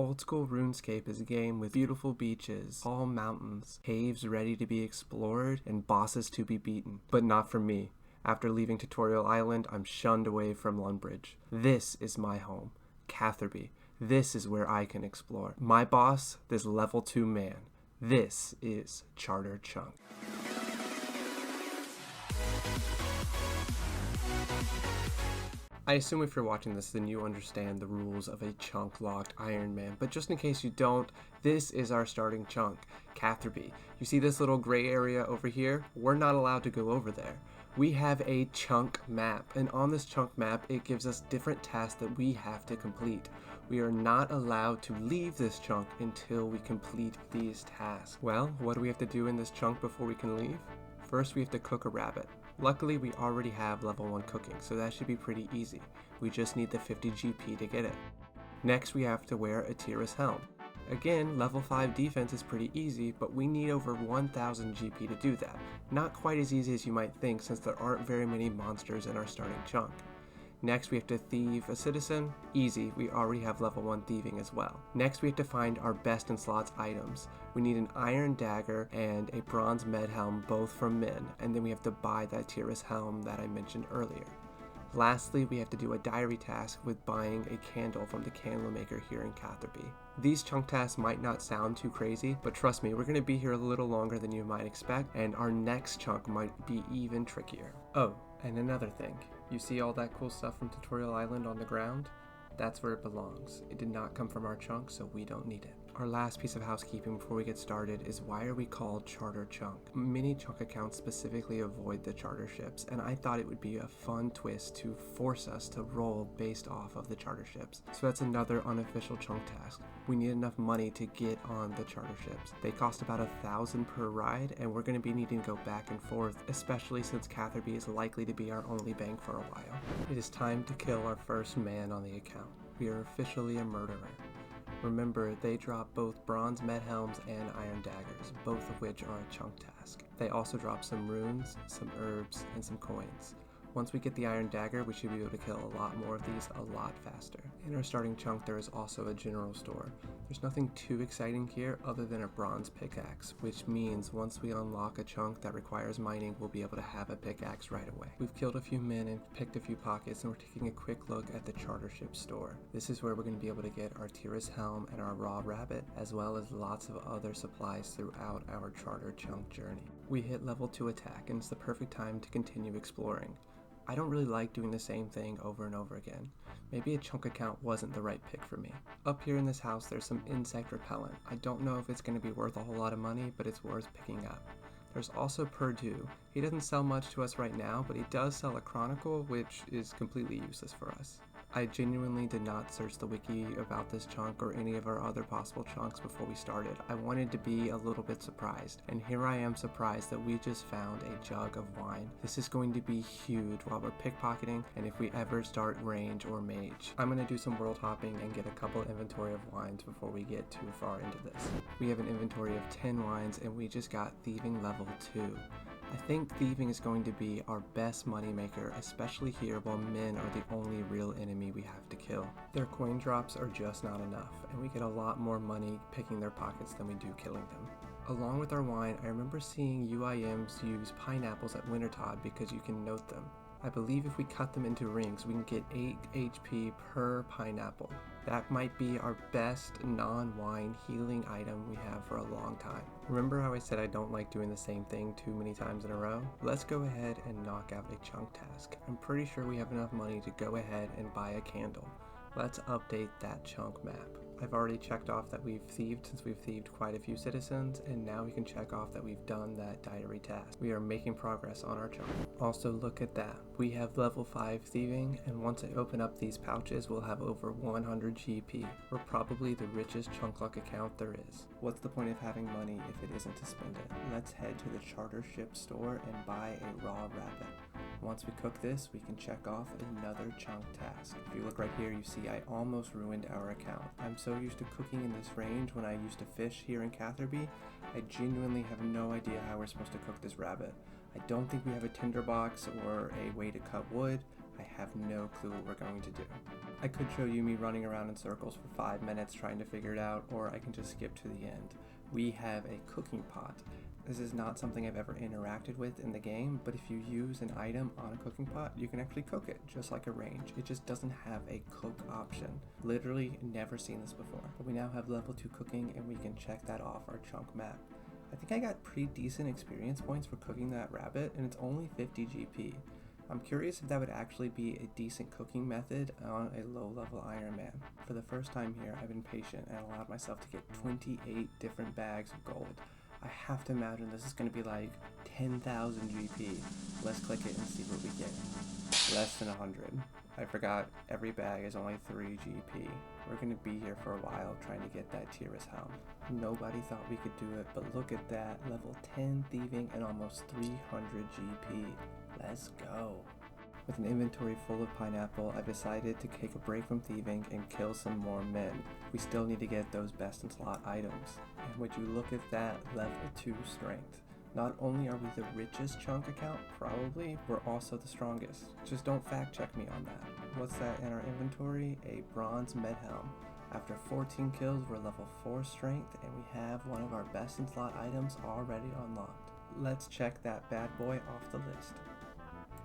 Old School Runescape is a game with beautiful beaches, tall mountains, caves ready to be explored, and bosses to be beaten. But not for me. After leaving Tutorial Island, I'm shunned away from Lumbridge. This is my home, Catherby. This is where I can explore. My boss, this level 2 man. This is Charter Chunk. I assume if you're watching this, then you understand the rules of a chunk-locked Ironman, but just in case you don't, this is our starting chunk, Catherby. You see this little gray area over here? We're not allowed to go over there. We have a chunk map, and on this chunk map, it gives us different tasks that we have to complete. We are not allowed to leave this chunk until we complete these tasks. Well, what do we have to do in this chunk before we can leave? First, we have to cook a rabbit. Luckily, we already have level 1 cooking, so that should be pretty easy. We just need the 50 GP to get it. Next, we have to wear a Tyrus helm. Again, level 5 defense is pretty easy, but we need over 1000 GP to do that. Not quite as easy as you might think, since there aren't very many monsters in our starting chunk. Next, we have to thieve a citizen. Easy, we already have level 1 thieving as well. Next, we have to find our best in slots items. We need an iron dagger and a bronze med helm, both from Min, and then we have to buy that Tyrus helm that I mentioned earlier. Lastly, we have to do a diary task with buying a candle from the candle maker here in Catherby. These chunk tasks might not sound too crazy, but trust me, we're going to be here a little longer than you might expect, and our next chunk might be even trickier. Oh, and another thing. You see all that cool stuff from Tutorial Island on the ground? That's where it belongs. It did not come from our chunk, so we don't need it. Our last piece of housekeeping before we get started is why are we called Charter Chunk? Many chunk accounts specifically avoid the charter ships, and I thought it would be a fun twist to force us to roll based off of the charter ships. So that's another unofficial chunk task. We need enough money to get on the charter ships. They cost about 1,000 per ride, and we're going to be needing to go back and forth, especially since Catherby is likely to be our only bank for a while. It is time to kill our first man on the account. We are officially a murderer. Remember, they drop both bronze med helms and iron daggers, both of which are a chunk task. They also drop some runes, some herbs, and some coins. Once we get the iron dagger, we should be able to kill a lot more of these a lot faster. In our starting chunk, there is also a general store. There's nothing too exciting here other than a bronze pickaxe, which means once we unlock a chunk that requires mining, we'll be able to have a pickaxe right away. We've killed a few men and picked a few pockets, and we're taking a quick look at the charter ship store. This is where we're going to be able to get our Tyrus helm and our raw rabbit, as well as lots of other supplies throughout our charter chunk journey. We hit level 2 attack, and it's the perfect time to continue exploring. I don't really like doing the same thing over and over again. Maybe a chunk account wasn't the right pick for me. Up here in this house, there's some insect repellent. I don't know if it's going to be worth a whole lot of money, but it's worth picking up. There's also Purdue. He doesn't sell much to us right now, but he does sell a chronicle, which is completely useless for us. I genuinely did not search the wiki about this chunk or any of our other possible chunks before we started. I wanted to be a little bit surprised, and here I am surprised that we just found a jug of wine. This is going to be huge while we're pickpocketing, and if we ever start range or mage. I'm going to do some world hopping and get a couple inventory of wines before we get too far into this. We have an inventory of 10 wines, and we just got thieving level 2. I think thieving is going to be our best moneymaker, especially here while men are the only real enemy we have to kill. Their coin drops are just not enough, and we get a lot more money picking their pockets than we do killing them. Along with our wine, I remember seeing UIMs use pineapples at Wintertod because you can note them. I believe if we cut them into rings, we can get 8 HP per pineapple. That might be our best non-wine healing item we have for a long time. Remember how I said I don't like doing the same thing too many times in a row? Let's go ahead and knock out a chunk task. I'm pretty sure we have enough money to go ahead and buy a candle. Let's update that chunk map. I've already checked off that we've thieved since we've thieved quite a few citizens, and now we can check off that we've done that diary task. We are making progress on our chunk. Also, look at that. We have level 5 thieving, and once I open up these pouches, we'll have over 100 GP. We're probably the richest chunk luck account there is. What's the point of having money if it isn't to spend it? Let's head to the charter ship store and buy a raw rabbit. Once we cook this, we can check off another chunk task. If you look right here, you see I almost ruined our account. I'm so used to cooking in this range when I used to fish here in Catherby, I genuinely have no idea how we're supposed to cook this rabbit. I don't think we have a tinderbox or a way to cut wood. I have no clue what we're going to do. I could show you me running around in circles for 5 minutes trying to figure it out, or I can just skip to the end. We have a cooking pot. This is not something I've ever interacted with in the game, but if you use an item on a cooking pot, you can actually cook it, just like a range. It just doesn't have a cook option. Literally never seen this before. But we now have level 2 cooking, and we can check that off our chunk map. I think I got pretty decent experience points for cooking that rabbit, and it's only 50 GP. I'm curious if that would actually be a decent cooking method on a low-level Ironman. For the first time here, I've been patient and allowed myself to get 28 different bags of gold. I have to imagine this is going to be like 10,000 GP. Let's click it and see what we get. Less than 100. I forgot every bag is only 3 GP. We're going to be here for a while trying to get that Tyrus helm. Nobody thought we could do it, but look at that. Level 10 thieving and almost 300 GP. Let's go. With an inventory full of pineapple, I've decided to take a break from thieving and kill some more men. We still need to get those best in slot items. And would you look at that, level 2 strength. Not only are we the richest chunk account, probably, we're also the strongest. Just don't fact check me on that. What's that in our inventory? A bronze med helm. After 14 kills, we're level 4 strength, and we have one of our best in slot items already unlocked. Let's check that bad boy off the list.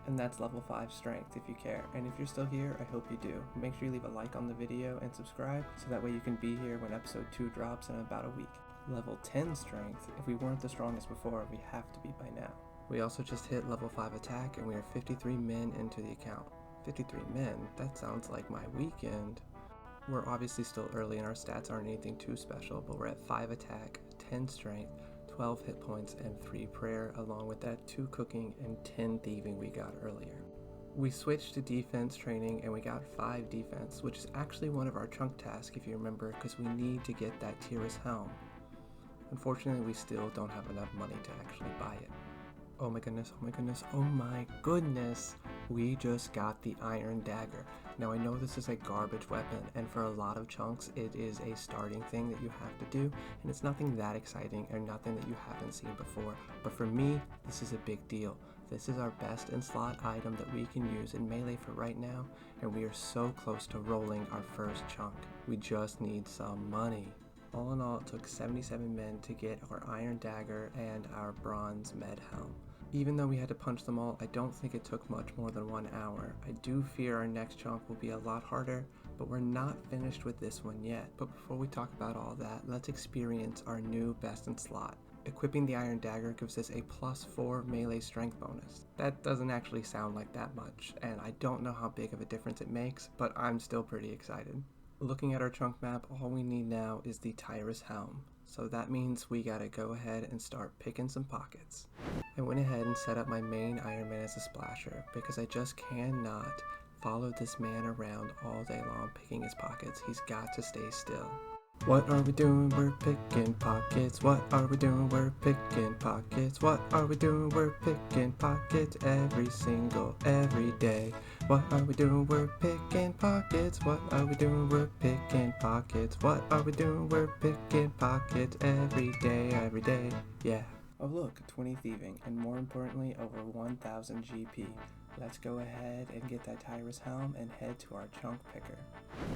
And that's level 5 strength if you care. And if you're still here, I hope you do. Make sure you leave a like on the video and subscribe so that way you can be here when episode 2 drops in about a week. Level 10 strength, if we weren't the strongest before, we have to be by now. We also just hit level 5 attack and we are 53 men into the account. 53 men? That sounds like my weekend. We're obviously still early and our stats aren't anything too special, but we're at 5 attack, 10 strength, 12 hit points, and 3 prayer, along with that 2 cooking and 10 thieving we got earlier. We switched to defense training and we got 5 defense, which is actually one of our chunk tasks if you remember, because we need to get that Tyrus helm. Unfortunately, we still don't have enough money to actually buy it. Oh my goodness, oh my goodness, oh my goodness! We just got the iron dagger. Now I know this is a garbage weapon, and for a lot of chunks it is a starting thing that you have to do, and it's nothing that exciting or nothing that you haven't seen before, but for me, this is a big deal. This is our best in slot item that we can use in melee for right now, and we are so close to rolling our first chunk. We just need some money. All in all, it took 77 men to get our iron dagger and our bronze med helm. Even though we had to punch them all, I don't think it took much more than 1 hour. I do fear our next chunk will be a lot harder, but we're not finished with this one yet. But before we talk about all that, let's experience our new best in slot. Equipping the iron dagger gives us a +4 melee strength bonus. That doesn't actually sound like that much, and I don't know how big of a difference it makes, but I'm still pretty excited. Looking at our chunk map, all we need now is the Tyrus helm. So that means we gotta go ahead and start picking some pockets. I went ahead and set up my main Ironman as a splasher because I just cannot follow this man around all day long picking his pockets. He's got to stay still. What are we doing? We're picking pockets. What are we doing? We're picking pockets. What are we doing? We're picking pockets every day. What are we doing? We're picking pockets. What are we doing? We're picking pockets. What are we doing? We're picking pockets every day. Yeah. Oh look, 20 thieving, and more importantly, over 1,000 GP. Let's go ahead and get that Tyrus helm and head to our chunk picker.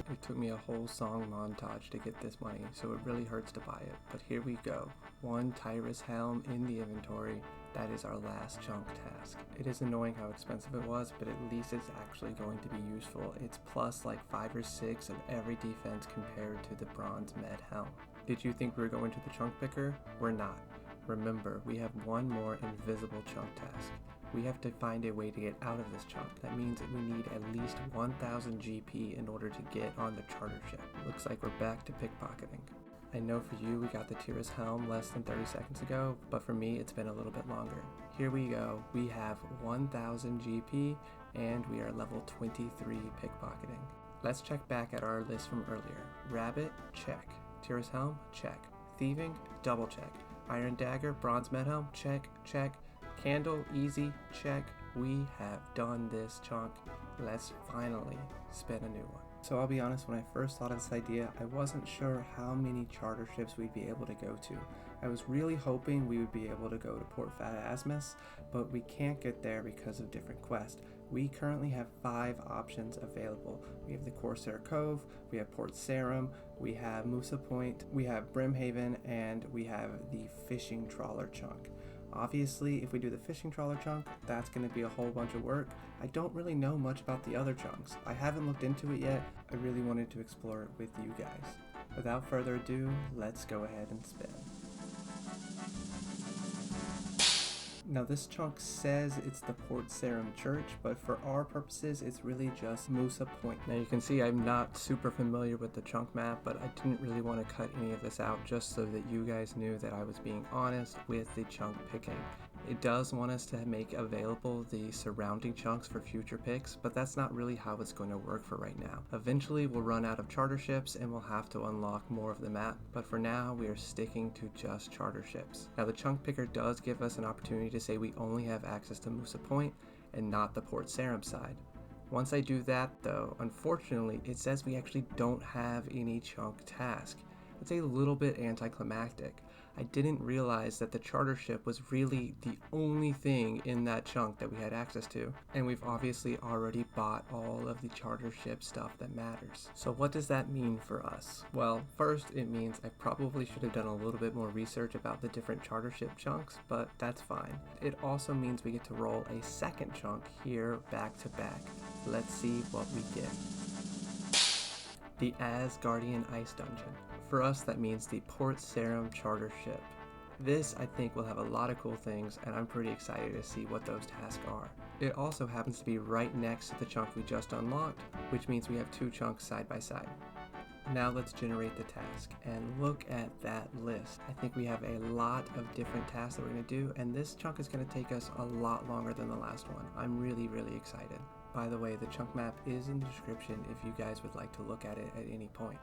It took me a whole song montage to get this money, so it really hurts to buy it. But here we go. 1 Tyrus helm in the inventory. That is our last chunk task. It is annoying how expensive it was, but at least it's actually going to be useful. It's plus like 5 or 6 of every defense compared to the bronze med helm. Did you think we were going to the chunk picker? We're not. Remember, we have one more invisible chunk task. We have to find a way to get out of this chunk. That means that we need at least 1,000 GP in order to get on the charter ship. Looks like we're back to pickpocketing. I know for you we got the Tyrus helm less than 30 seconds ago, but for me it's been a little bit longer. Here we go. We have 1,000 GP and we are level 23 pickpocketing. Let's check back at our list from earlier. Rabbit, check. Tyrus helm, check. Thieving, double check. Iron dagger, bronze med helm, check, check. Candle, easy, check. We have done this chunk. Let's finally spin a new one. So I'll be honest, when I first thought of this idea, I wasn't sure how many charter ships we'd be able to go to. I was really hoping we would be able to go to Port Phasmas, but we can't get there because of different quests. We currently have 5 options available. We have the Corsair Cove, we have Port Sarum, we have Musa Point, we have Brimhaven, and we have the Fishing Trawler chunk. Obviously, if we do the Fishing Trawler chunk, that's going to be a whole bunch of work. I don't really know much about the other chunks. I haven't looked into it yet. I really wanted to explore it with you guys. Without further ado, let's go ahead and spin. Now this chunk says it's the Port Sarum Church, but for our purposes it's really just Musa Point. Now you can see I'm not super familiar with the chunk map, but I didn't really want to cut any of this out just so that you guys knew that I was being honest with the chunk picking. It does want us to make available the surrounding chunks for future picks, but that's not really how it's going to work for right now. Eventually we'll run out of charter ships and we'll have to unlock more of the map, but for now we are sticking to just charter ships. Now the chunk picker does give us an opportunity to say we only have access to Musa Point and not the Port Sarum side. Once I do that though, unfortunately it says we actually don't have any chunk task. It's a little bit anticlimactic. I didn't realize that the charter ship was really the only thing in that chunk that we had access to, and we've obviously already bought all of the charter ship stuff that matters. So what does that mean for us? Well, first it means I probably should have done a little bit more research about the different charter ship chunks, but that's fine. It also means we get to roll a second chunk here back to back. Let's see what we get. The Asgardian Ice Dungeon. For us, that means the Port Sarum charter ship. This, I think, will have a lot of cool things, and I'm pretty excited to see what those tasks are. It also happens to be right next to the chunk we just unlocked, which means we have 2 chunks side by side. Now let's generate the task, and look at that list. I think we have a lot of different tasks that we're going to do, and this chunk is going to take us a lot longer than the last one. I'm really, really excited. By the way, the chunk map is in the description if you guys would like to look at it at any point.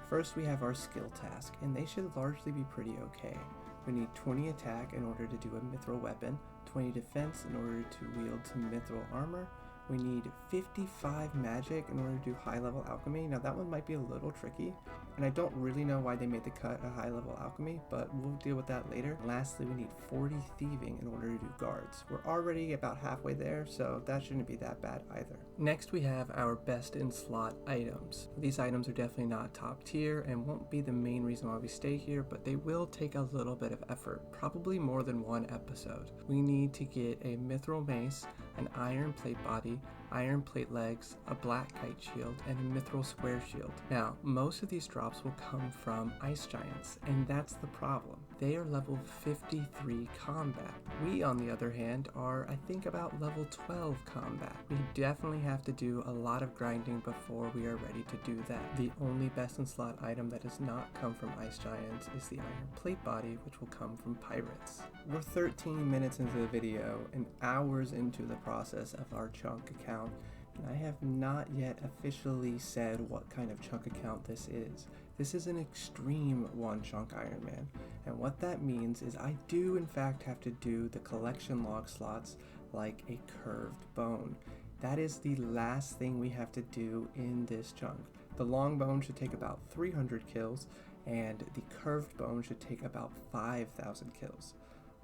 First we have our skill task, and they should largely be pretty okay. We need 20 attack in order to do a mithril weapon, 20 defense in order to wield some mithril armor. We need 55 magic in order to do high level alchemy. Now that one might be a little tricky, and I don't really know why they made the cut a high level alchemy, but we'll deal with that later. Lastly, we need 40 thieving in order to do guards. We're already about halfway there, so that shouldn't be that bad either. Next we have our best in slot items. These items are definitely not top tier and won't be the main reason why we stay here, but they will take a little bit of effort, probably more than one episode. We need to get a mithril mace, an iron plate body, iron plate legs, a black kite shield, and a mithril square shield. Now, most of these drops will come from ice giants, and that's the problem. They are level 53 combat. We, on the other hand, are, I think, about level 12 combat. We definitely have to do a lot of grinding before we are ready to do that. The only best in slot item that does not come from ice giants is the iron plate body, which will come from pirates. We're 13 minutes into the video and hours into the process of our chunk account, and I have not yet officially said what kind of chunk account this is. This is an extreme 1 chunk Ironman, and what that means is I do in fact have to do the collection log slots like a curved bone. That is the last thing we have to do in this chunk. The long bone should take about 300 kills, and the curved bone should take about 5,000 kills.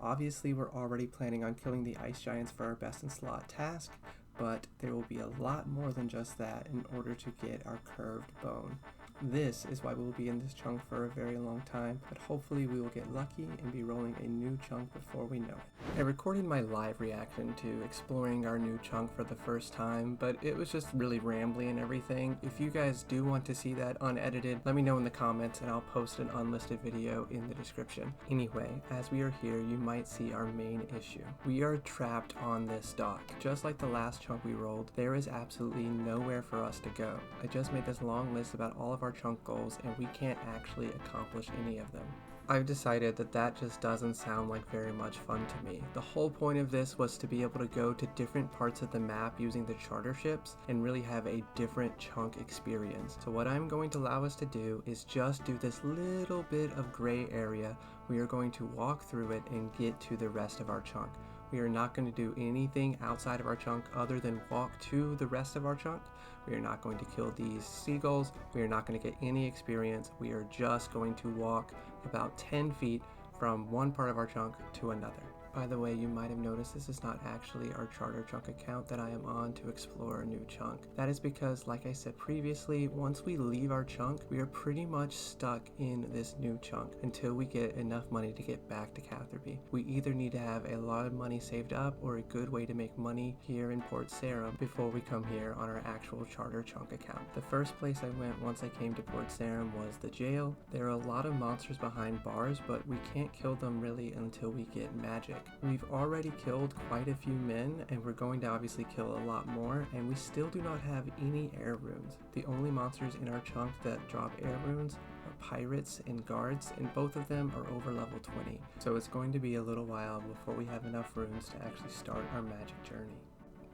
Obviously, we're already planning on killing the ice giants for our best in slot task, but there will be a lot more than just that in order to get our curved bone. This is why we will be in this chunk for a very long time, but hopefully we will get lucky and be rolling a new chunk before we know it. I recorded my live reaction to exploring our new chunk for the first time, but it was just really rambly and everything. If you guys do want to see that unedited, let me know in the comments and I'll post an unlisted video in the description. Anyway, as we are here, you might see our main issue. We are trapped on this dock. Just like the last chunk we rolled, there is absolutely nowhere for us to go. I just made this long list about all of our chunk goals and we can't actually accomplish any of them. I've decided that that just doesn't sound like very much fun to me. The whole point of this was to be able to go to different parts of the map using the charter ships and really have a different chunk experience. So what I'm going to allow us to do is just do this little bit of gray area. We are going to walk through it and get to the rest of our chunk. We are not going to do anything outside of our chunk other than walk to the rest of our chunk. We are not going to kill these seagulls. We are not going to get any experience. We are just going to walk about 10 feet from one part of our chunk to another. By the way, you might have noticed this is not actually our charter chunk account that I am on to explore a new chunk. That is because, like I said previously, once we leave our chunk, we are pretty much stuck in this new chunk until we get enough money to get back to Catherby. We either need to have a lot of money saved up or a good way to make money here in Port Sarum before we come here on our actual charter chunk account. The first place I went once I came to Port Sarum was the jail. There are a lot of monsters behind bars, but we can't kill them really until we get magic. We've already killed quite a few men, and we're going to obviously kill a lot more, and we still do not have any air runes. The only monsters in our chunk that drop air runes are pirates and guards, and both of them are over level 20. So it's going to be a little while before we have enough runes to actually start our magic journey.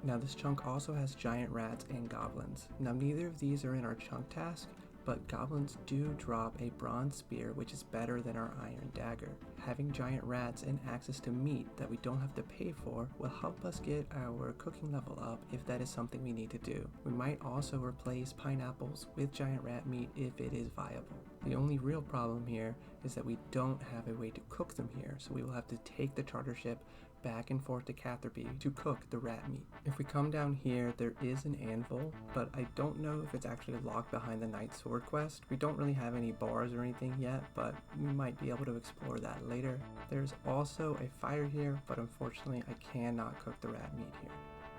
Now this chunk also has giant rats and goblins. Now neither of these are in our chunk task, but goblins do drop a bronze spear, which is better than our iron dagger. Having giant rats and access to meat that we don't have to pay for will help us get our cooking level up if that is something we need to do. We might also replace pineapples with giant rat meat if it is viable. The only real problem here is that we don't have a way to cook them here, so we will have to take the charter ship back and forth to Catherby to cook the rat meat. If we come down here, there is an anvil, but I don't know if it's actually locked behind the Knight Sword quest. We don't really have any bars or anything yet, but we might be able to explore that later. There's also a fire here, but unfortunately I cannot cook the rat meat here.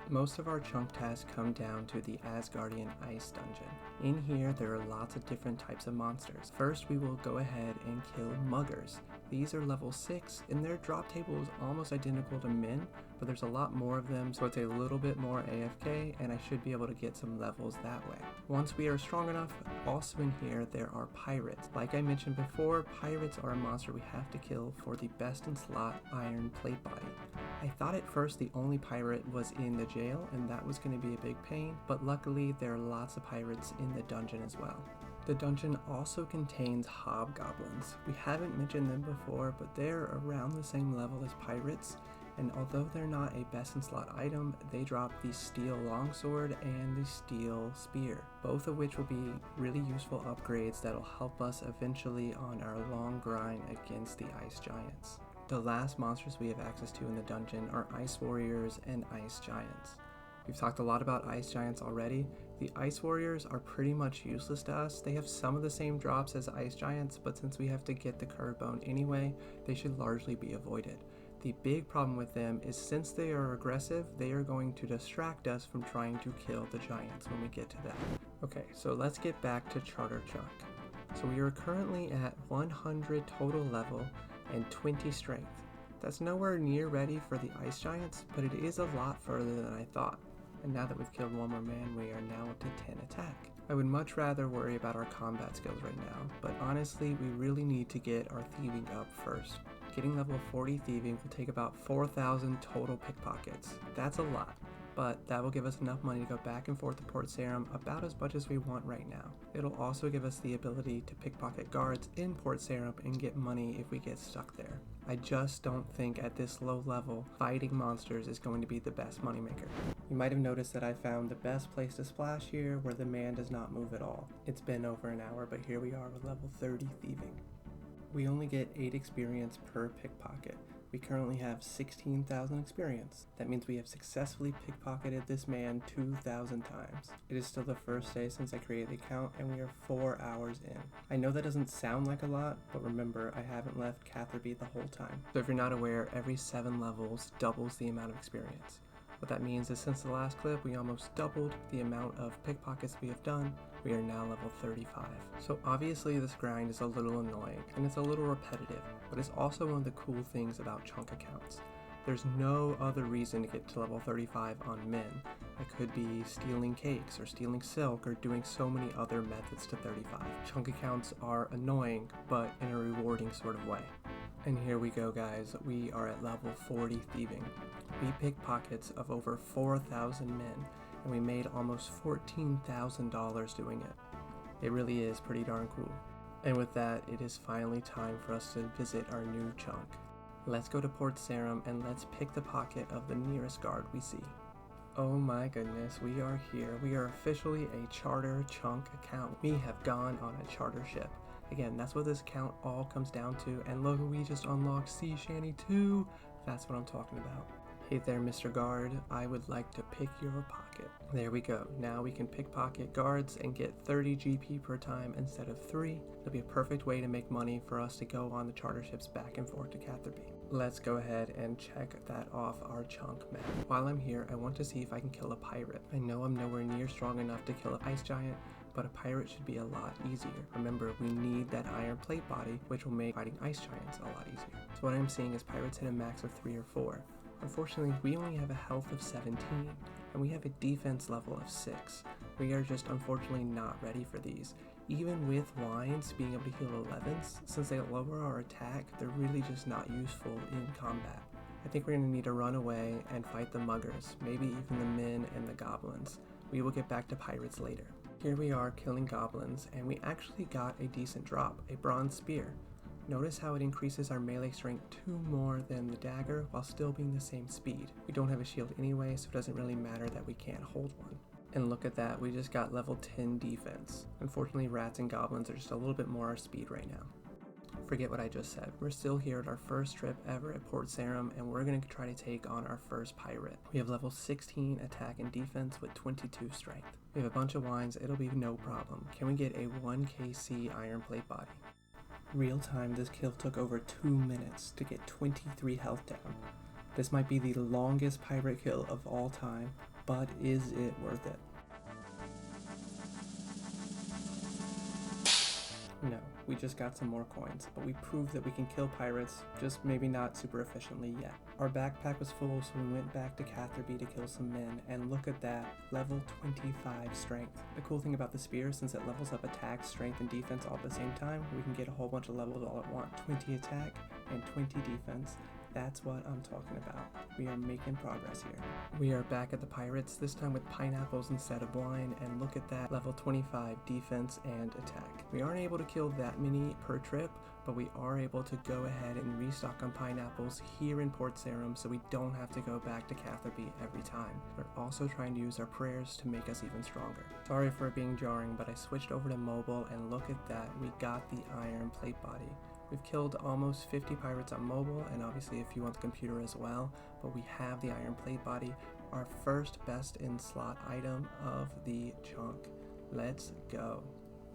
Most of our chunk tasks come down to the Asgardian Ice Dungeon. In here, there are lots of different types of monsters. First, we will go ahead and kill muggers. These are level 6, and their drop table is almost identical to min, but there's a lot more of them, so it's a little bit more AFK, and I should be able to get some levels that way. Once we are strong enough, also in here, there are pirates. Like I mentioned before, pirates are a monster we have to kill for the best in slot iron plate body. I thought at first the only pirate was in the jail, and that was going to be a big pain, but luckily there are lots of pirates in the dungeon as well. The dungeon also contains hobgoblins. We haven't mentioned them before, but they're around the same level as pirates, and although they're not a best in slot item, they drop the steel longsword and the steel spear, both of which will be really useful upgrades that'll help us eventually on our long grind against the ice giants. The last monsters we have access to in the dungeon are ice warriors and ice giants. We've talked a lot about ice giants already. The ice warriors are pretty much useless to us. They have some of the same drops as ice giants, but since we have to get the curve bone anyway, they should largely be avoided. The big problem with them is since they are aggressive, they are going to distract us from trying to kill the giants when we get to that. Okay, so let's get back to Charter Chunk. So we are currently at 100 total level and 20 strength. That's nowhere near ready for the ice giants, but it is a lot further than I thought. And now that we've killed one more man, we are now up to 10 attack. I would much rather worry about our combat skills right now, but honestly, we really need to get our thieving up first. Getting level 40 thieving will take about 4,000 total pickpockets. That's a lot, but that will give us enough money to go back and forth to Port Sarum about as much as we want right now. It'll also give us the ability to pickpocket guards in Port Sarum and get money if we get stuck there. I just don't think at this low level, fighting monsters is going to be the best moneymaker. You might have noticed that I found the best place to splash here where the man does not move at all. It's been over an hour, but here we are with level 30 thieving. We only get 8 experience per pickpocket. We currently have 16,000 experience. That means we have successfully pickpocketed this man 2,000 times. It is still the first day since I created the account and we are 4 hours in. I know that doesn't sound like a lot, but remember, I haven't left Catherby the whole time. So if you're not aware, every 7 levels doubles the amount of experience. What that means is since the last clip, we almost doubled the amount of pickpockets we have done. We are now level 35. So obviously this grind is a little annoying and it's a little repetitive, but it's also one of the cool things about chunk accounts. There's no other reason to get to level 35 on min. It could be stealing cakes or stealing silk or doing so many other methods to 35. Chunk accounts are annoying, but in a rewarding sort of way. And here we go, guys. We are at level 40 thieving. We pickpockets of over 4,000 men, and we made almost $14,000 doing it. It really is pretty darn cool. And with that, it is finally time for us to visit our new chunk. Let's go to Port Sarum and let's pick the pocket of the nearest guard we see. Oh my goodness, we are here. We are officially a charter chunk account. We have gone on a charter ship. Again, that's what this account all comes down to. And look, we just unlocked Sea Shanty 2. That's what I'm talking about. Hey there, Mr. Guard, I would like to pick your pocket. There we go. Now we can pickpocket guards and get 30 GP per time instead of 3. It'll be a perfect way to make money for us to go on the charter ships back and forth to Catherby. Let's go ahead and check that off our chunk map. While I'm here, I want to see if I can kill a pirate. I know I'm nowhere near strong enough to kill an ice giant, but a pirate should be a lot easier. Remember, we need that iron plate body, which will make fighting ice giants a lot easier. So what I'm seeing is pirates hit a max of 3 or 4. Unfortunately, we only have a health of 17, and we have a defense level of 6. We are just unfortunately not ready for these. Even with wines being able to heal 11s, since they lower our attack, they're really just not useful in combat. I think we're going to need to run away and fight the muggers, maybe even the men and the goblins. We will get back to pirates later. Here we are killing goblins, and we actually got a decent drop, a bronze spear. Notice how it increases our melee strength 2 more than the dagger while still being the same speed. We don't have a shield anyway, so it doesn't really matter that we can't hold one. And look at that, we just got level 10 defense. Unfortunately, rats and goblins are just a little bit more our speed right now. Forget what I just said. We're still here at our first trip ever at Port Sarum, and we're going to try to take on our first pirate. We have level 16 attack and defense with 22 strength. We have a bunch of wines, it'll be no problem. Can we get a 1kc iron plate body? Real time, this kill took over 2 minutes to get 23 health down. This might be the longest pirate kill of all time, but is it worth it? No, we just got some more coins, but we proved that we can kill pirates, just maybe not super efficiently yet. Our backpack was full, so we went back to Catherby to kill some men, and look at that, level 25 strength. The cool thing about the spear, since it levels up attack, strength, and defense all at the same time, we can get a whole bunch of levels all at once. 20 attack and 20 defense. That's what I'm talking about. We are making progress here. We are back at the pirates, this time with pineapples instead of wine, and look at that, level 25 defense and attack. We aren't able to kill that many per trip, but we are able to go ahead and restock on pineapples here in Port Sarum so we don't have to go back to Catherby every time. We're also trying to use our prayers to make us even stronger. Sorry for it being jarring, but I switched over to mobile, and look at that, we got the iron plate body. We've killed almost 50 pirates on mobile, and obviously if you want the computer as well, but we have the iron plate body, our first best in slot item of the chunk. Let's go.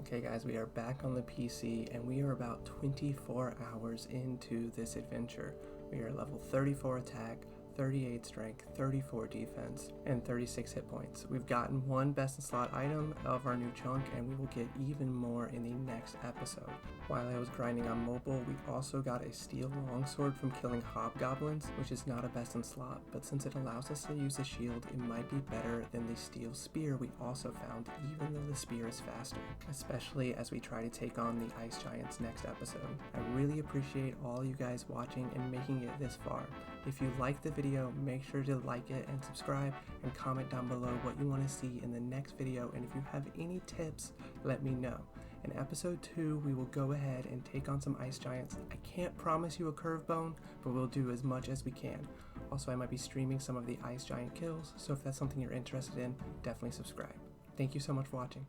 Okay guys, we are back on the PC, and we are about 24 hours into this adventure. We are level 34 attack, 38 strength, 34 defense, and 36 hit points. We've gotten one best in slot item of our new chunk, and we will get even more in the next episode. While I was grinding on mobile, we also got a steel longsword from killing hobgoblins, which is not a best in slot, but since it allows us to use a shield, it might be better than the steel spear we also found, even though the spear is faster, especially as we try to take on the ice giants next episode. I really appreciate all you guys watching and making it this far. If you liked the video, make sure to like it and subscribe, and comment down below what you want to see in the next video, and if you have any tips, let me know. In episode 2, we will go ahead and take on some ice giants. I can't promise you a curve bone, but we'll do as much as we can. Also, I might be streaming some of the ice giant kills, so if that's something you're interested in, definitely subscribe. Thank you so much for watching.